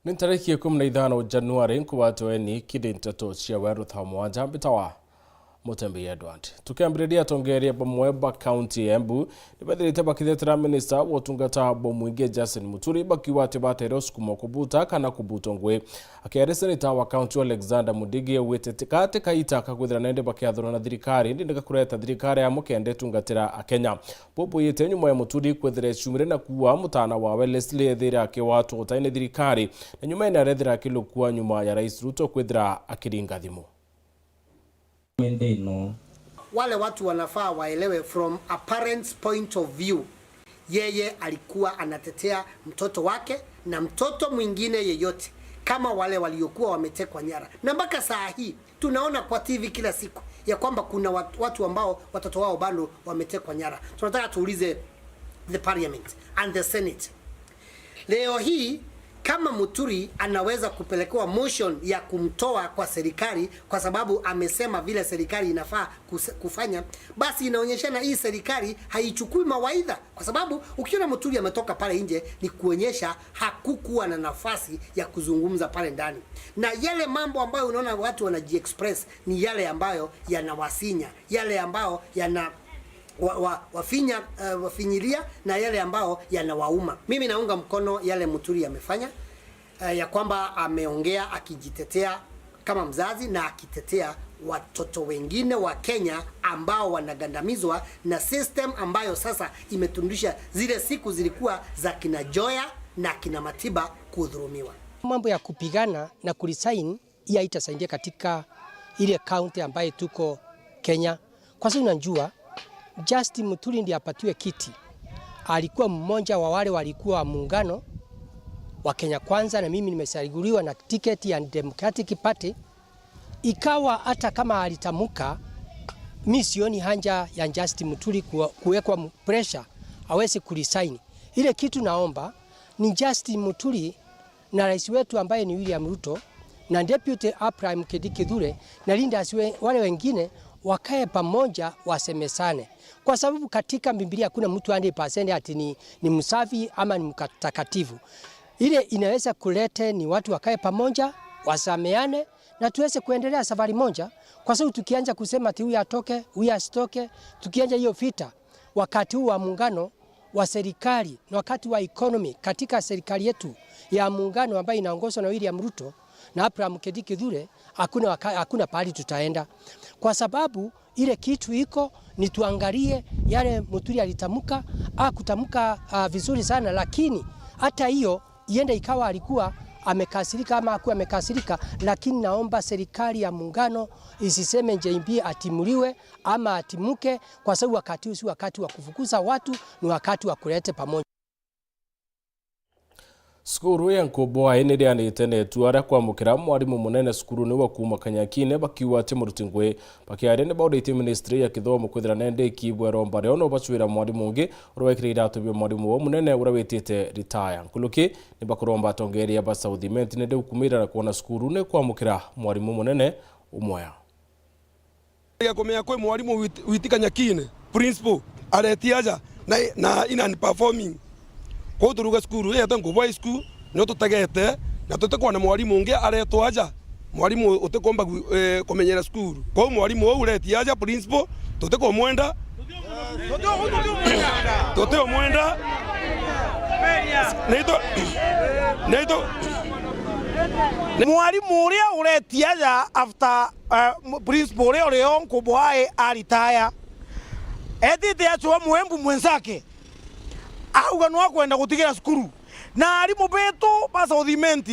Ni tariki 15 Januari nkuwatoeni kidinteto cia weru thamwanja bitawa Mutembe Edward. Tukiambiriria tongeria bamweba county Embu nibethirite bakithetera minister wotungata bomwinge Justin Muturi bakiwa tibatero sukuma kubuta kana kubutongwe akere senator wa county Alexander Mudige wetetikate kaita kakwithira nende bakiathura na thirikari ndinga kureta thirikari ya mukende tungatira akenya bobo yete nyuma ya Muturi kwethira cumire na kuwa mutana wa Leslie thira akiwatu utaine thirikari na nyuma ina rethira akilokuwa nyuma ya Rais Ruto kwethira akiringa thimu. Wale watu wanafaa waelewe from a parent's point of view. Yeye alikuwa anatetea mtoto wake na mtoto mwingine yeyote kama wale waliokuwa wametekwa nyara. Na mpaka saa hii tunaona kwa TV kila siku ya kwamba kuna watu ambao watoto wao bado wametekwa nyara. Tunataka tuulize the parliament and the senate. Leo hii kama Muturi anaweza kupelekewa motion ya kumtoa kwa serikali kwa sababu amesema vile serikali inafaa kufanya, basi inaonyeshana hii serikali haichukui mawaidha, kwa sababu ukiona Muturi ametoka pale nje ni kuonyesha hakukuwa na nafasi ya kuzungumza pale ndani, na yale mambo ambayo unaona watu wanajiexpress ni yale ambayo yanawasinya, yale ambayo yana wafinyilia na yale ambao yanawauma. Mimi naunga mkono yale Muturi amefanya, ya kwamba ameongea akijitetea kama mzazi na akitetea watoto wengine wa Kenya ambao wanagandamizwa na system ambayo sasa imetundisha zile siku zilikuwa za kina Joya na kina Matiba kudhulumiwa. Mambo ya kupigana na kuresign ya itasaidia katika ile county ambayo tuko Kenya, kwa sababu unajua Justin Muturi ndiye apatiwe kiti. Alikuwa mmoja wa wale walikuwa muungano wa Kenya Kwanza, na mimi nimechaguliwa na tiketi ya Democratic Party. Ikawa hata kama alitamuka, mimi sioni haja ya Justin Muturi kuwekwa pressure aweze kuresign. Ile kitu naomba ni Justin Muturi na rais wetu ambaye ni William Ruto na deputy Abraham Kithure na Linda wale wengine wakae pamoja wasemesane, kwa sababu katika Biblia kuna mtu 100% ati ni msafi ama ni mtakatifu. Ile inaweza kulete ni watu wakae pamoja wasameane na tuweze kuendelea safari moja, kwa sababu tukianza kusema ati huyu atoke huyu asitoke, tukianza hiyo vita wakati huu wa muungano wa serikali na wakati wa economy katika serikali yetu ya muungano ambayo inaongozwa na William Ruto na Abraham Kithure, hakuna pahali tutaenda, kwa sababu ile kitu iko ni tuangalie yale Muturi alitamuka kutamka vizuri sana, lakini hata hiyo iende ikawa alikuwa amekasirika ama hakuwa amekasirika, lakini naomba serikali ya muungano isiseme JB atimuliwe ama atimuke, kwa sababu wakati huu si wakati wa kufukuza watu, ni wakati wa kuleta pamoja. Skuru ya Nkoboa ene anitene tuara kwa mukira mwarimu munene skuru ni wa kuma Kanyakine bakiwa Timurutingwe bakiarene baudite ministry ya kithomo kwithira nende kibwero mbare ono bachwira mwarimu ngi urwekirira atubye mwarimu wo munene urawetite retire nkuluki ni bakuromba tongeria ba Southiment nende ukumira na kuona skuru ne kwa mukira mwarimu munene umoya ya komea kwe mwarimu witi Kanyakine principal aretiaja na ina performing ko turuga skuru ya tango boy school no tutagete na tutekwa na mwarimu nge aretwa aja mwarimu utekomba komenyera skuru ko mwarimu wo ureti aja principal tuteko mwenda tuteko mwenda neito mwarimu uria ureti aja after principal uria Nkoboa aritaya etite acho mwembu mwenzake auga no akwenda gutigira skuru na arimu betu ba Southiment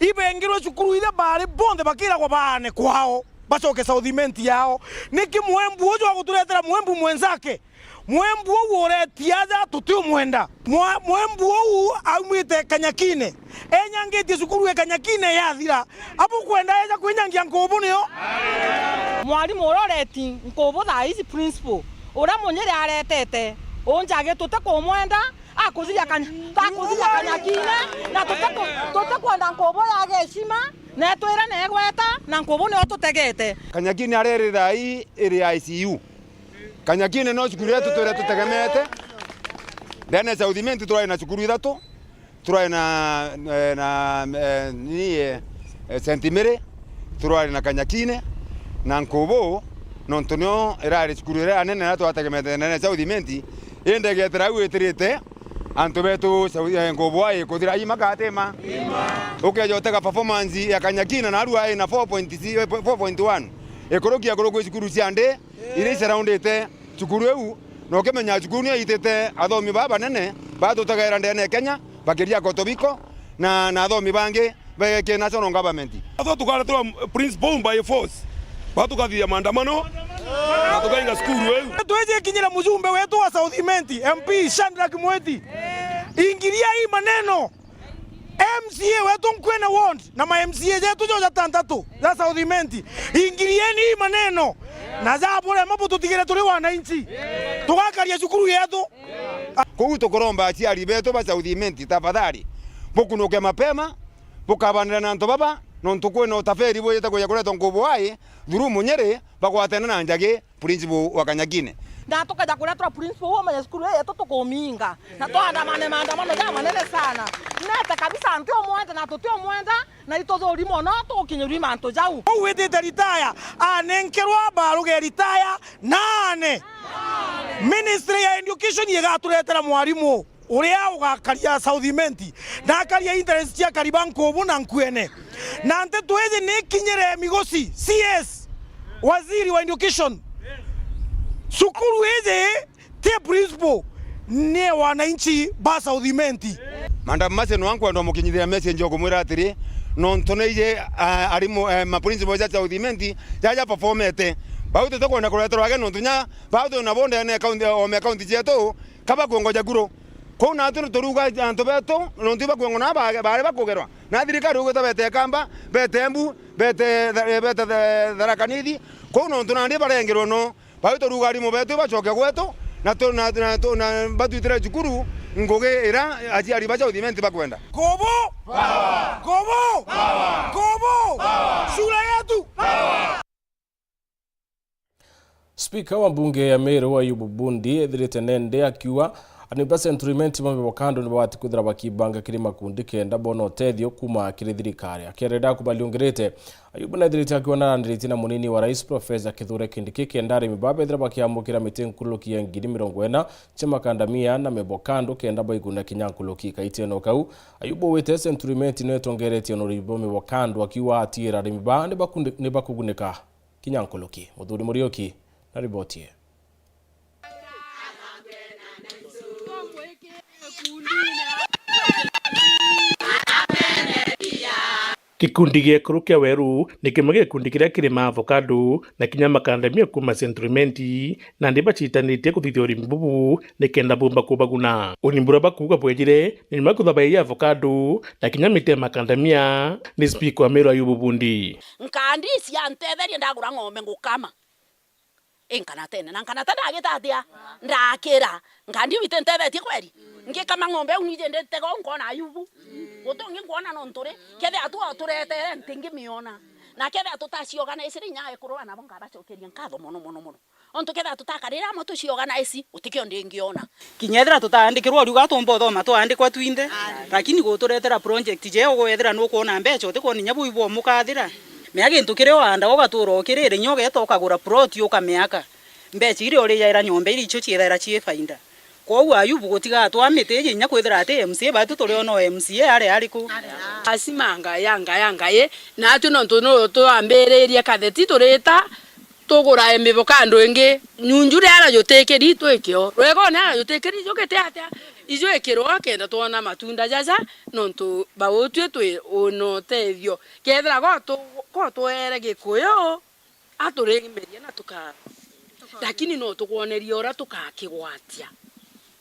ibengirwe skuru ile bari bonde bakira kwa bane kwao bacoke Southiment yao niki mwembu ujo aguturetera mwembu mwenzake mwembu wo uretiaza tutio mwenda mwembu wo aumite Kanyakine enyangiti skuru ya Kanyakine yathira apo kwenda eja kwinyangia Nkobo niyo mwarimu uroreti Nkobo tha isi principal ura munyere aretete onjage tuteko mwenda akuzia Kanyakine na tutekwenda Nkobo ya heshima na twira negweta na Nkobo ni otutegete Kanyakine arerira hii iri ICU Kanyakine no cukuru yetu twire tutegemete ndene Southiment twari na cukuru ithatu turari na St Mary, turari na Kanyakine na Nkobo nontonyo irari cukuru ira anene na twategemete nene South Menti inde getera gwitirite antu betu Nkobo ai kuthira imakatema ukejoteka performance ya Kanyakine na aru ai na 4.1 ekorokia korogwe cukuru ciande ire surroundete cukuru eu no kemenya cukuru ni itete athomi baba nene batutagaira ndene Kenya bakiria Kotobiko na athomi bange beke national government atho tukaletwa principal by force batukathia maandamano na tukainga skuru eu tweje kinyira mjumbe wetu wa South Menti MP Shadrack Mweti ingilia hii maneno MCA wetu Mkwene Ward na ma MCA zetu jo tantatu za South Menti ingilieni hii maneno na za bora mapo tutigire tuli wananchi tukakaria cukuru yetu kou tukoromba aciari betu ba South Menti tafadhali bukunuke mapema bukabanira na antu baba nontu kwina utaferi bwete kuya kuretwa Nkobo ai thuru Munyere bagwatana na njage principal wa Kanyakine na tukaja kuletwa principal wa mwenye skuru yetu tukuminga na tuandamane maandamano ya manene sana nete kabisa ntio mwenda na tutio mwenda na itozo limo no tukinyuri manto jau wete retire anenkerwa baruge retire nane Ministry ya Education yegaturetera mwarimu uria ugakaria South Menti na akaria interest ya kariba Nkobo na Nkwene na nte tuweze nikinyere migosi CS waziri wa Education sukuru hizi te principal ne wananchi ba South Menti maandamano no ankwenda mukinyithia message okumwira atiri nontoneije arimu ma principal za South Menti jaja performete bauto tokona kuletwa age nontunya bauto na bonde ne account jeto kaba kuongoja guro ko na turuga anto beto nontiba kuongona bare bakugerwa na thirikari ugo tabete kamba betembu bete tharakanidi ko nontuna ndi barengerwo no bauto ruga arimu beto bacoke gweto na batwitira cukuru nguge ira aciari ba South Menti bakwenda Nkobo Nkobo Nkobo shule yetu. Speaker wa bunge ya Meru wa Ayubu Bundi ethirite nende akiwa aniba Century Menti mambe bakando ni bawati kuthira bakibanga kiri makundi kenda bono tethio kuma kiri thirikari akereda kubaliongirite Ayubu na ethirite akiwa na ndiriti na munini wa rais Professor Kithure Kindiki kenda ari mibabe ethira bakiamukira mitenkuluki ya ngiri 40 chema kandamia na mebokando kenda baiguna kinyankuluki kaiteno kau Ayubu wete Century Menti no etongeretie no ribo mebokando akiwa atira ari mibabe ne bakuguneka kinyankuluki Muthuri Murioki na ribotie Kikundi gĩa kũrũ kĩa Weru nĩ kĩmwe gĩa gĩkundi kĩrĩa kĩrĩ ma avocado na kinya makandamia kuma Century Menti na ndĩ bacitanĩtie kũthithia ũrĩmi bubu nĩ kenda bumba kubaguna ũrĩmi bũrĩa bakuga bwenjire nĩ makuthabaia avocado na kinya mĩtĩ ya makandamia nĩ Speaker wa Meru Ayubu Bundi nkandi cia ntetherie ndagũra ng'ombe ngũkama nkana tene ndagĩtatia ndakĩra nkandi wite ntethetie kweri ngikama ng'ombe unije ndetega ngona Ayubu gutongi ngona nontore kethe atu aturete ntingimiona na kethe tutacioganize nyae kurwa nabo ngabacokeria nkatho muno onto kethe tutakarira mo tucioganize utikio ndingiona kinyethera tutandikirwo riuga tumbo thoma twandikwa twinde lakini guturetera project je ugwethera no kuona mbeca utiko ninya buibo mukathira meage ntukire wanda ugaturo kirire nyoge tokagura plot yokameaka mbeca iri uri yaira nyombe iri icho ciethera cie fainda kwa Ayubu gutiga twamite nya kwethera ate MCA batu turi ono MCA ari ariku asimanga yanga ye na tu no to ambereria katheti turita tugura emivokando ingi nyunjure ara yotekeri twekio rwego na yotekeri jokete atia ijo ekiro akenda tuona matunda jaja nontu bawotwe twe ono tethio kethera go twere gikuyo aturemeria na tuka lakini no tukuoneria ora tukakigwatia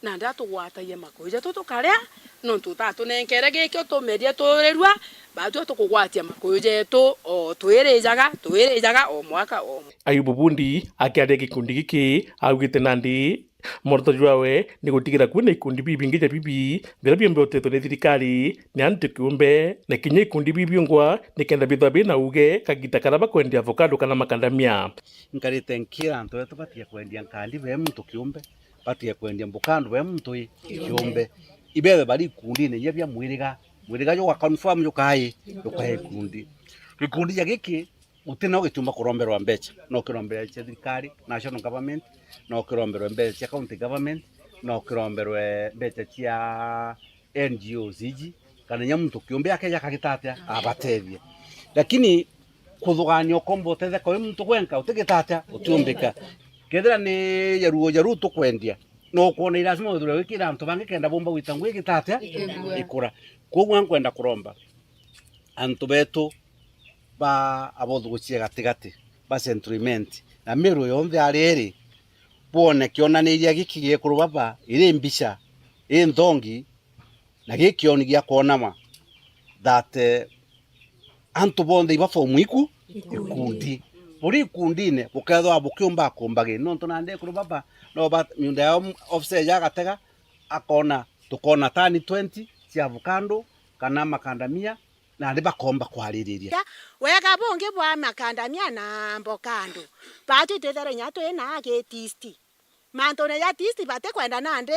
na ndatugwataie makuja tutukaria no tutatu nenkere gikyo tumeria turerua batu tukugwatia makuja tu o twirijaga o mwaka o Ayubu Bundi akiaria gikundi giki augite nandi morto jwawe ni gutigira kwina ikundi bibingi ja bibi bila biombe oteto ne thirikari ni antu kiumbe na kinya ikundi bibiongwa ni kenda bithabe na uge kagita karaba kwendia avocado kana makandamia nkarite nkira antu etu batie kwendia nkandi be mtu kiumbe batie kwendia mbukando be mtu kiumbe ibethe bari kundi ne yebya mwiriga yo wa confirm yo kai kundi gikundi ya giki utino gituma kuromberwa mbecha no kiromberwa thirikari national government no kiromberwa mbecha county government no kiromberwa mbecha cia NGOs iji kana nyamuntu kiumbe akeja kagitatia abatethie lakini kuthugania kombo tethe kwa muntu gwenka utigitatia utiumbika kethira ni yaruo tukwendia no kuona lazima uthura wikira antu bangi kenda bomba gwitangwe gitatia ikura koguo nkwenda kuromba antu betu ba abothu gucie gatigati ba sentiment na miru yonthe ariri bone kionaniria giki giekuru baba iri mbisha nthongi na gikioni gia kuonama that antu bonthe iba fomu iku ikundi uri kundine bukethwa bukiumba kumbage no ntonande kuru baba no ba miunda ya office ya gatega akona tukona tani 20 cia avocado kana makandamia na ndiba komba kwaririria wega bonge bwa makandamia na mbokando batu tethere nyato ena agetisti mantone ya tisti bate kwenda nande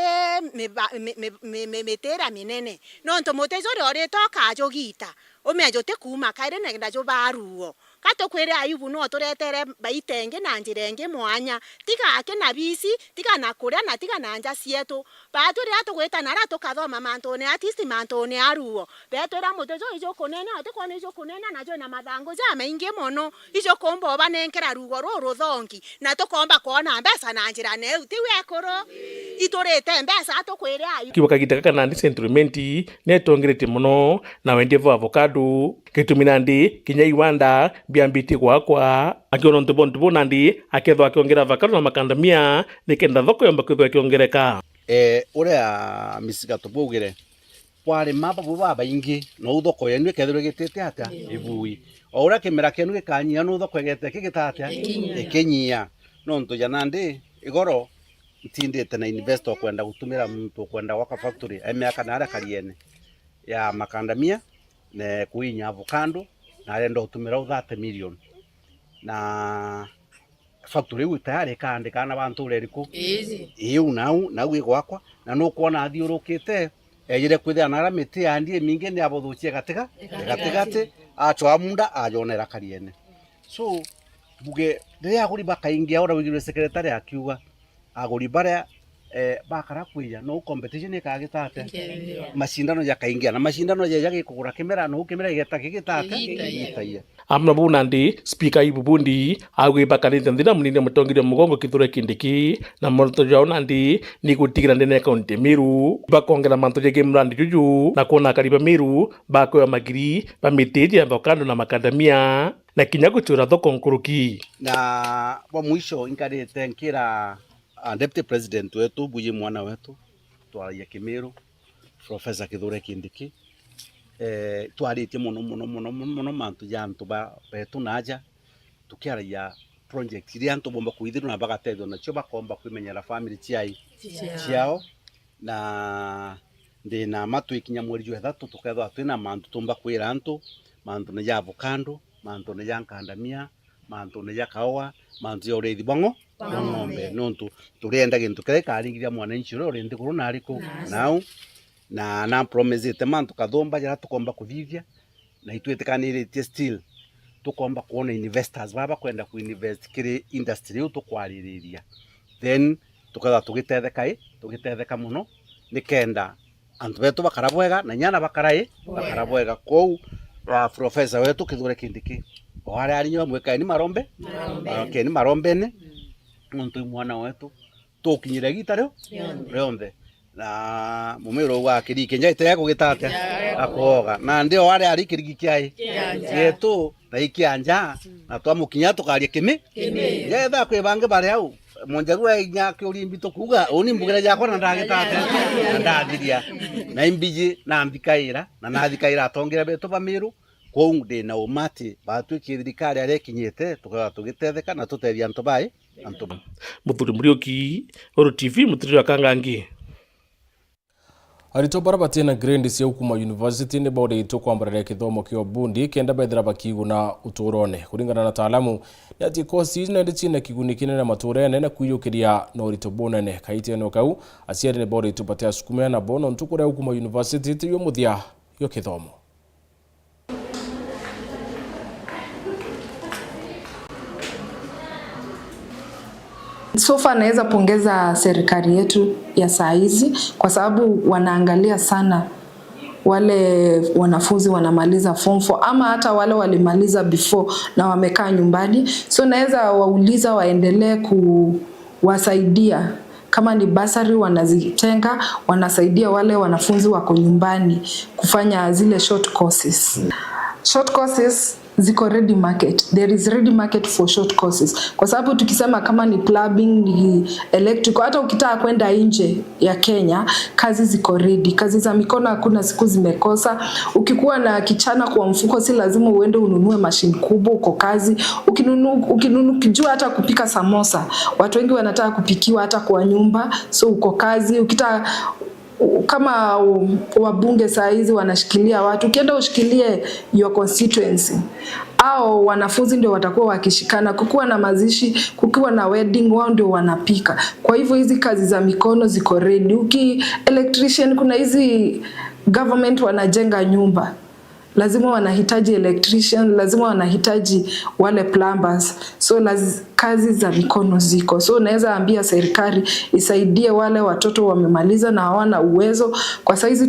metera minene no ntomotezo ore toka jogita omejo te kuma kaire nenda jo baruo kato kwere ayubu no toretere baitenge na njirenge mwanya tika ake na bisi tika na kuria na tika na nja sietu batu ria to gweta na rato kathoma mantone artist mantone aruo beto ra motezo ijo kunena ate kwa ijo kunena na jo na mathango ja maingi mono ijo kombo banenkera rugo roro thongi na tokomba kuona mbesa na njira ne utiwe koro itorete mbesa to kwere ayu kiboka gitaka na ndi sentiment netongerete muno na wendevo avocado kitumina ndi kinya iwanda biambiti gwakwa akiona ntubo nandi akethwa akiongera avocado na makandamia nikenda thoko yomba kwithwa akiongereka uria misiga tubugire kwari maba baba ingi no thoko yenu kethwe gitete ata ibui ora kimera kenu gikanyia no thoko gete kigitata ikinyia no ntuja nandi igoro ntindite na investor kwenda gutumira muntu kwenda waka factory emiaka na ara kariene ya makandamia ne kuinya avocado na arenda gutumira 30 million na factory yu tayari kaandika na bantu ureriku iu nau igwakwa na no kuona athiurukite ejire kwithia na ramiti andie mingi ni abothucie gatigati achwa munda ajonera kariene so buge ria aguri bakaingia ora wigire secretary akiuga aguri baria bakara kuija no competition ikagitate mashindano yakaingia na mashindano yaje kugura kimera no kimera gitate amna bunandi speaker ibubundi agwe bakanite ndina munine mutongire mugongo kithure kindiki na morto jaunandi ni gutigira ndene kaunti miru bakongera manto je gemrandi juju na kona kariba miru bako magiri bamiteje avocado na makadamia na kinyago chura thoko nkuruki na kwa mwisho inkarete nkira Deputy President wetu Buyi mwana wetu twari ya Kimiru Professor Kithure Kindiki twaritie muno mantu jantu ba betu naja tukiara ya project iri antu bomba kuidhiru na bagatedo na cyo bakomba kwimenyera family ciao na ndina matu ikinya mweri jwe thatu tukethwa twina mantu tumba kwira antu mantu ne ya avocado mantu ne ya nkandamia mantu ne ya kawa mantu ya ureithi bongo ng'ombe nontu turienda gintu kire karingiria mwananchi ro rindi kuru nariko nau na promise te mantu kathomba jara tukomba kuvivia na itwetikaniritie still tukomba kuona investors baba kwenda kuinvest kire industry yu tukwariria then tukatha tugitetheka muno nikenda antu betu bakarabwega na nyana bakarabwega kou professor wetu Kithure Kindiki wale alinyo mweka ni marombe ni marombene muntu mwana wetu tukinyire gitaro rionde na mumiro wa kirike njaite yako gitate akoga na ndio wale alikirigi kiai yetu taikianja na twamukinya tukarie kimi yetha kwibange bare au monjarua inya kiurimbi tukuga oni mbugire yako na ndagitate na ndathiria na imbiji na mbikaira na nathikaira atongera betu bamiru kou ndina umati batwiki thirikari arekinyite tukaga tugitetheka na tutethia antu bai Muthuri Muriuki, Oro TV, Muthuri wa Kangangi. arito barabati na grade cia ukuma university ne bode ito kwambarira kithomo kio bundi kenda bethira bakiguna uturone kuringana na taalamu ni ati kosi na ndicine kiguni kinene maturene na kuyukiria na urito bonene kaite no kau aciari ne bode itupatia sukumia na bono ntukure ukuma university tiyo muthia yo kithomo. So far naweza pongeza serikali yetu ya saa hizi kwa sababu wanaangalia sana wale wanafunzi wanamaliza form 4 ama hata wale walimaliza before na wamekaa nyumbani. So naweza wauliza waendelee kuwasaidia, kama ni basari wanazitenga, wanasaidia wale wanafunzi wako nyumbani kufanya zile short courses. Short courses ziko ready market. There is ready market for short courses. Kwa sababu tukisema kama ni plumbing, ni electrical, hata ukitaka kwenda nje ya Kenya, kazi ziko ready. Kazi za mikono hakuna siku zimekosa. Ukikuwa na kichana kwa mfuko si lazima uende ununue mashine kubwa uko kazi. Ukijua hata kupika samosa. Watu wengi wanataka kupikiwa hata kwa nyumba, so uko kazi. Ukitaka kama wabunge saa hizi wanashikilia watu, ukienda ushikilie your constituency, au wanafunzi ndio watakuwa wakishikana, kukiwa na mazishi, kukiwa na wedding, wao ndio wanapika. Kwa hivyo hizi kazi za mikono ziko ready. Electrician, kuna hizi government wanajenga nyumba, lazima wanahitaji electrician, lazima wanahitaji wale plumbers. So kazi za mikono ziko. So naweza ambia serikali isaidie wale watoto wamemaliza na hawana uwezo. Kwa saizi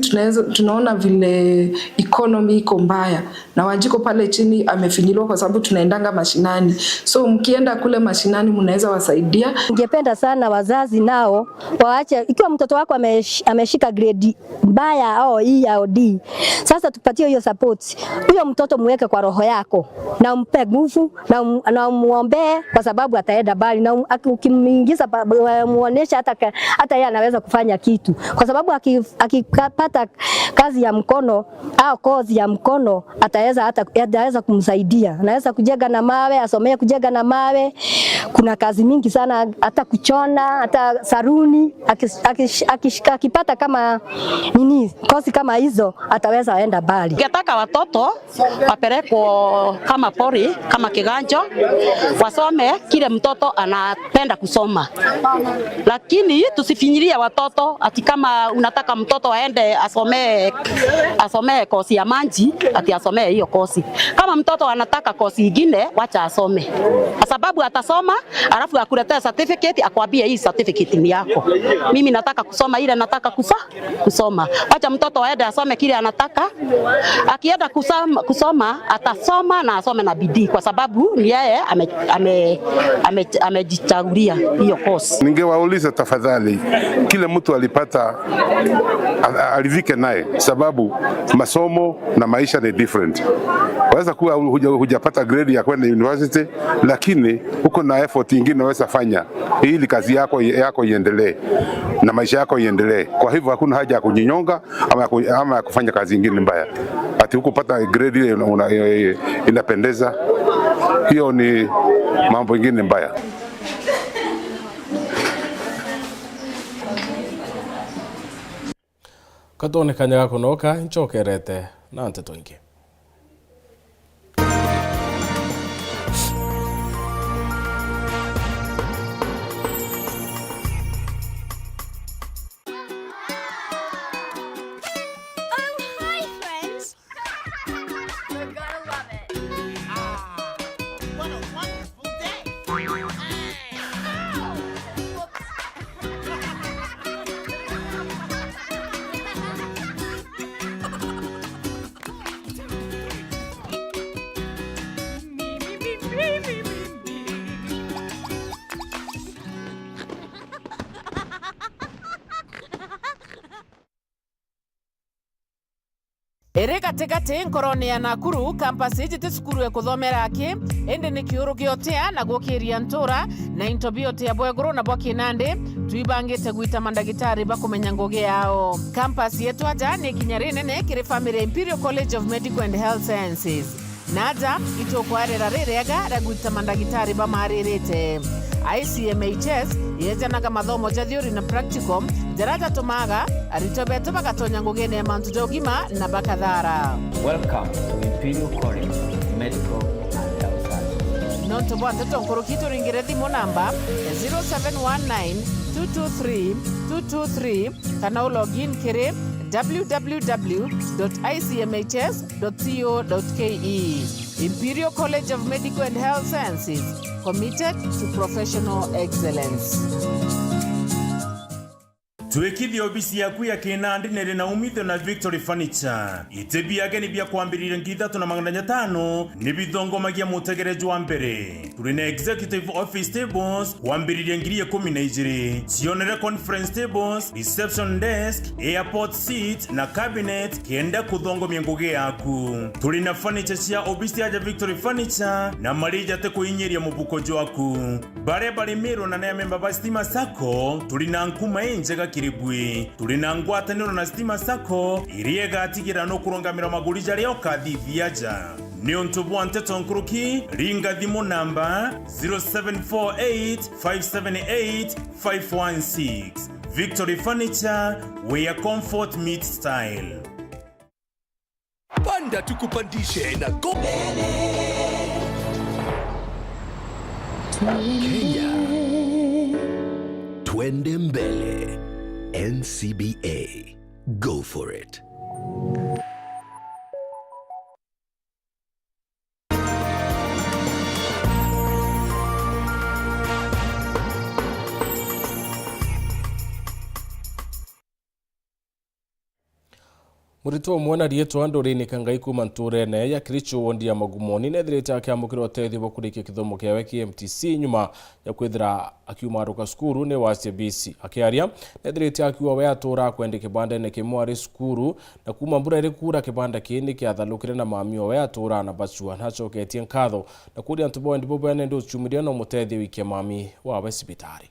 tunaona vile economy iko mbaya na Wanjiko pale chini amefinyiliwa kwa sababu tunaendanga mashinani. So mkienda kule mashinani mnaweza wasaidia. Ningependa sana wazazi nao waache, ikiwa mtoto wako ameshika grade mbaya au E au D, sasa tupatie hiyo support. Huyo mtoto muweke kwa roho yako na umpe nguvu na muombe, kwa sababu ataenda bali, na ukimingiza muonesha hata yeye anaweza kufanya kitu, kwa sababu akipata kazi ya mkono au kozi ya mkono ataweza kumsaidia. Anaweza kujenga na mawe, asomee kujenga na mawe. Kuna kazi mingi sana, hata kuchona, hata saruni. Akipata kama kozi kama hizo ataweza aenda bali. Ningetaka watoto wapelekwe kama pori, kama kiganjo, wasome kile mtoto anapenda kusoma. Lakini tusifinyilie watoto ati kama unataka mtoto aende asomee kozi ya maji, ati asomee hiyo kozi. Kama mtoto anataka kozi nyingine, wacha asome. Kwa sababu atasoma, alafu akuletea certificate, akwambie hii certificate ni yako. Mimi nataka kusoma ile nataka kusoma. Wacha mtoto aende asome kile anataka. Akienda kusoma atasoma na asome na bidii, kwa sababu ni yeye amejichagulia hiyo course. Ningewauliza tafadhali, kile mtu alipata alivike naye, sababu masomo na maisha ni different. Waweza kuwa hujapata grade ya kwenda university, lakini uko na effort nyingine unaweza fanya ili kazi yako iendelee na maisha yako iendelee. Kwa hivyo hakuna haja ya kujinyonga ama ya kufanya kazi nyingine mbaya. Ati ukupata grade ile inapendeza, hiyo ni mambo mengine mbaya. Katone kanyaga kunoka nchokerete na nteto ingi. Ere katikati nkoroni ya Nakuru campus ijite sukuru ya kuthomera aki ende ni kiuru giotea na gukiria ntura na intobiote ya Bweguru na Bwakinande tuibangite gwita mandagitari bakumenya ngugi yao. Campus yetu aja ni kinyari nene kiri family Imperial College of Medical and Health Sciences naja itokwarera rerega ra gwita mandagitari bamaririte ICMHS yejanaga mathomo ja theory na practical jaraja tumaga arito betu bagatonya ngugene mantu jogima na bakathara. Welcome to Imperial College of Medical and Health Sciences. Nonto bwate tonkoro kitu ringire thimo namba 0719223223 kana login kire www.icmhs.co.ke. Imperial College of Medical and Health Sciences, committed to professional excellence. Tuwekithia obisi yaku ya Kinandi nere na umithio na Victory Furniture. Itebi yake ni bia kuambirira ngithatu na 500 ni bithongomagia mutegerejo wa mbere. Turi na executive office tables kuambirira ngiri 12. Cionere conference tables, reception desk, airport seat na cabinet kienda kuthongomia ngugi yaku. Turi na furniture cia obisi ya Victory Furniture na marija te kuinyeria mubuko jwaku. Bare mero na member ba Stima Sacco turi na nkuma enjega kiribwi. Turi na ngwataniro na Stima Sacco iriega atigira no kurongamira maguri jari okadithiaja. Nionto bwante tonkuruki ringa thimo namba 0748578516. Victory Furniture, where comfort meets style. Panda tukupandishe na Kenya twende mbele. NCBA, go for it. Murito mwana rieto ndorine kangai kuma nturene ya Kericho wondi ya Magumoni nethirite akiamukira uteithio bokurikia kithomo kiawe KMTC nyuma ya kwithira akiumaruka skuru ne wa CBC akiaria nethirite akiwa we atura kwende kibanda ne kimwari skuru na kuma mbura iri kura kibanda kini kiathalukire na mamio we atura na bachua nachoketie nkatho na kuri antubo ndibo bene ndo chumiria no muteithio wike mami wa hospitali.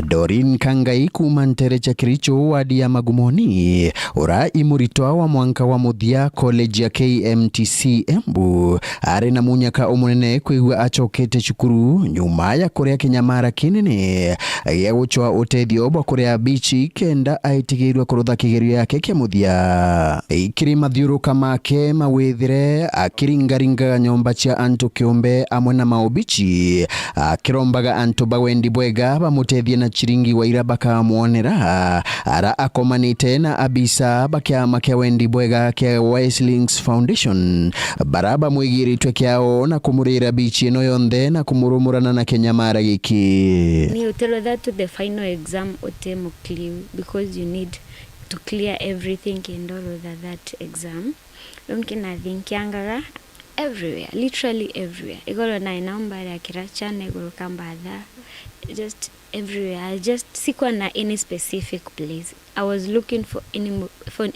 Dorin Kangai kuma ntere cha Kericho wadi ya Magumoni ora imuritwa wa mwanka wa muthia college ya KMTC Embu ari na munyaka omunene kwigwa achokete cukuru nyuma ya kuria kinyamara kinene ya guchwa uteithio bwa kuria bichi kenda aitigirwa kurutha kigerio yake kia muthia ikiri mathiuruka make mawithire akiringaringa nyomba cia antu kiumbe amwe na maubichi akirombaga antu bawendi bwega bamutethie na chiringi wa ira bakamuonera ara akomanite na abisa bakiama kia wendi bwega kia Weslings Foundation baraba mwigiritwe kiao na kumurira bichi ino yonthe na kumurumurana na kinyamara giki. Ni utelo that to the final exam otemo clear because you need to clear everything and all of that exam. Mkina thinkianga everywhere, literally everywhere. Igoro na inamba ya kiracha na igoro kambadha, just everywhere. I just sikuwa na any specific place. I was looking for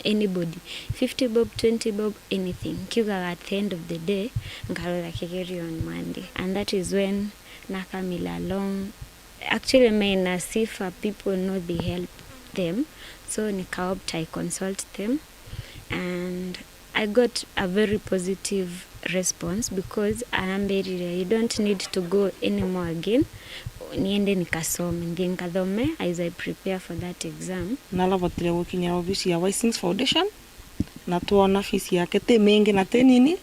anybody, 50 bob, 20 bob, anything. Kiuga at the end of the day, nkarola kigeri on Monday, and that is when nakamila along. Actually, my nasifa people know they help them, so nikaopt I consult them, and I got a very positive response because you don't need to go anymore again. Niende nikasome ndi nikathome as I prepare for that exam. Nalavatire gukinya ofisi ya Weslings Foundation na tuona ofisi yake te mengi na te nini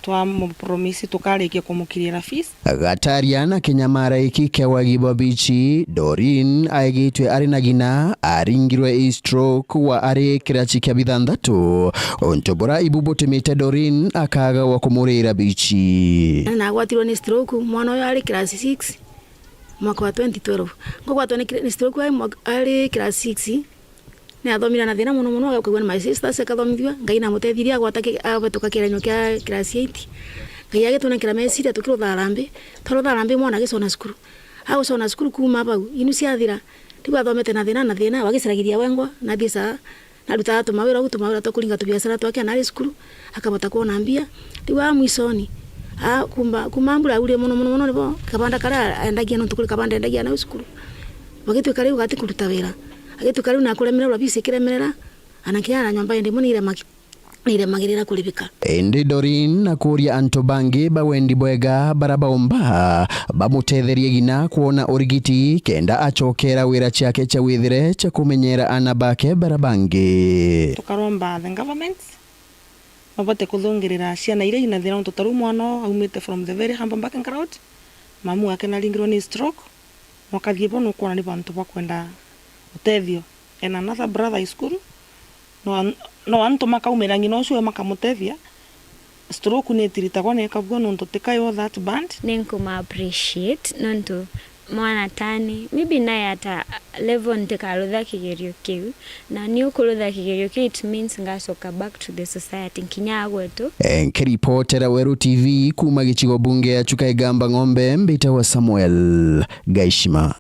twamupromisi tukarikia kumukirira fees. Gataria na kinyamara iki kewa gibabichi Dorin aigitwe ari nagina aringirwe stroke wa ari kirachi kia bithandatu ontobora ibubotemete Dorin akaga wa kumurira bichi na gwatirwo ni stroke mwana uyu ari class 6 mwaka wa 2012 ngogwatwo ni stroke ari class 6 ne athomira na thina muno agakugwa na my sisters akathomithwa ngai na mutethiria gwatake abetoka kiranyo kia class 8 ngai agituna kira meciria tukirutha rambe mwana gicona skuru agocona skuru kuma bau inu ciathira tigu athomete na thina wagiciragiria wengwa na thisa na ruta tumawira tukuringa tubiacara twake na skuru akabota kuona mbia tigu amwisoni kumambura uri muno nibo kabanda kara endagia no tukuri kabanda endagia na skuru bagitwe riu gati kuruta wira agituka riu na kuremerera bisi kiremerera anakiara nyomba ende munire niremagirira kuribika. Indi Dorin na kuria anto bangi bawendi bwega barabaomba bamutetherie gina kuona urigiti kenda achokera wira chake cha withire cha kumenyera ana bake barabangi. Tukaromba the government mabote kuthungirira ciana iria ina thina tutaru mwana aumite from the very humble background mamu wake na lingirwo ni stroke wakathie bono kuona ni bantu bakwenda utethio and another brother is school no anto makaumira ngino ucio makamutethia stroke ni tiritagwa ne kabwa no totekayo that band ninkuma appreciate nonto mwana tani maybe naye ata level ntekarutha kigerio kiu na ni ukurutha kigerio kiu it means ngacoka back to the society nkinya gwetu. Nkiripotera Weru TV kuma gichigo bunge ya Chukaigamba Ng'ombe mbita wa Samuel Gaishima.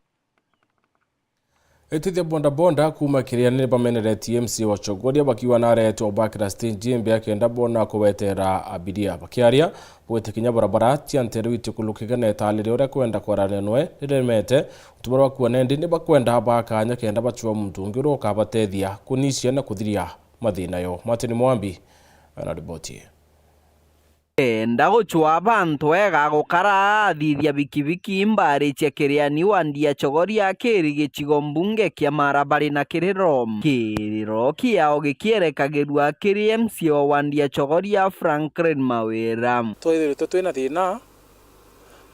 Etithia bonda kuma kirianire bamenere TMC wa Chogoria bakiwa na aretwo bakira stage mbe akenda bona kuwetera abiria bakiaria bwete kinya barabara tiantere witi kulukigana talire ora kwenda kwarane noe riremete utubara kuona ndi ne bakwenda bakanya kenda bachwa mutungiro kabatethia kunisia na kuthiria mathina yo. Martin Mwambi ana riboti. Ndagochwa abantu ega gukara thithia bikibiki mbari chekeriani wandia Chogoria kiri gichigo mbunge kia Marabari na kiriro kiao gikierekagirwa kiri MCO wandia Chogoria Franklin Mawira. Twithirite twina thina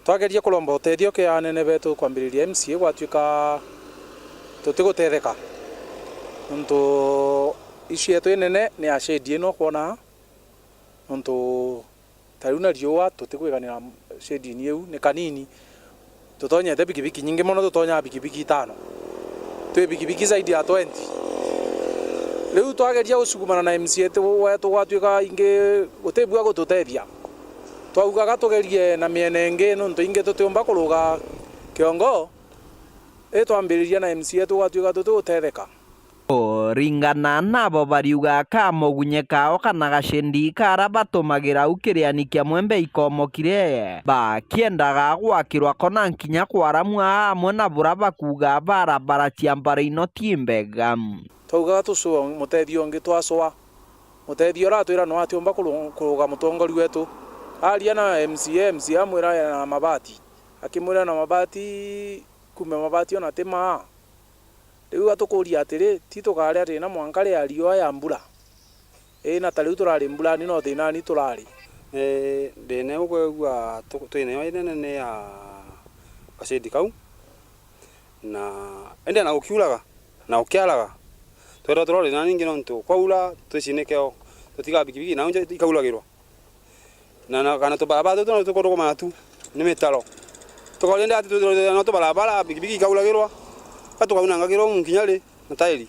twageria kulomba utethio ke anene betu kwambiriria MCA gwatuika tutigutetheka nto icio twinene ni ashedi no kuona nto taruna riwa tutikwiganira shedi ni eu ni kanini tutonya the bikibiki nyingi mono tutonya bikibiki 5 twe bikibiki zaidi ya 20 leo twageria usugumana na MCA wetu gwatuika inge gutebua gututethia twaugaga tugerie na mienenge no nto inge tutomba kuruga kiongo twambiriria na MCA twatuika tututetheka ringana nabo bariuga kamogunye kao kana gashendi kara batomagira ukiriani kia mwembe ikomokire bakiendaga gwakirwa kona nkinya kwaramwa amwe na buraba kuga barabara tiambara ino timbega twaugaga tucua mutethio ngi twacua mutethio ratwira no atiomba kuruga mutongori wetu aria na MCA amwira na mabati akimwira na mabati kume mabati ona tema riu atukuria atiri titukare ati na mwankare ario ya mbura na tariu turari mbura ni no thina ni turari ndene ugwa twine nene ya kasedi kau na ende na ukiulaga na ukialaga twera turori na ningi nonto kwaula twicinekeo tutiga bikibiki na unje ikaulagirwa na kana to barabara to tukoro matu ni metalo tukolenda ati no to barabara bikibiki ikaulagirwa katukaunangagirwo munkinyari na tairi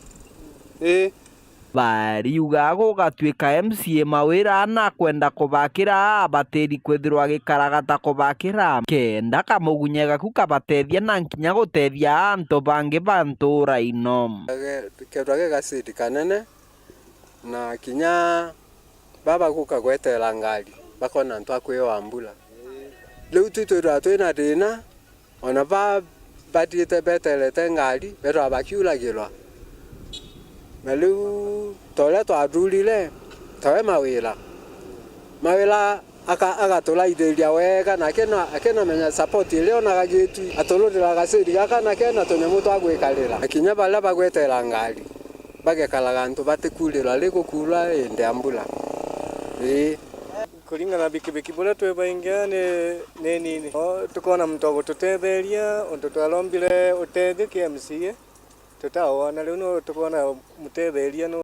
bariuga gugatuika MCA Mawira na kwenda kubakira abateri kwithirwa gikaragata kubakira kenda kamugunyega kukabatethia na nkinya gutethia anto bangi bantura ino kedwage gasidi kanene na kinya baba kukagwetera ngari bakona ntu akwiyo ambula riu twitwira twina thina ona batite betelete ngari beto abakiulagirwa na riu tole twathurire tawe mawira agaturaithĩria wega na akena menya support ile onaga gitu atũrũrĩra gacĩri gaka na kena tũnyamũ twa gwĩkarĩra akinya baria bagwetera ngari bagekaraga antu batikurĩra rĩgũkura ĩndĩ ambura kuringana bikibiki bora twebaingia ne nini tukona mtogo tutetheria onto twalombire utethio kia MCA tutaona riu no tukona mutetheria no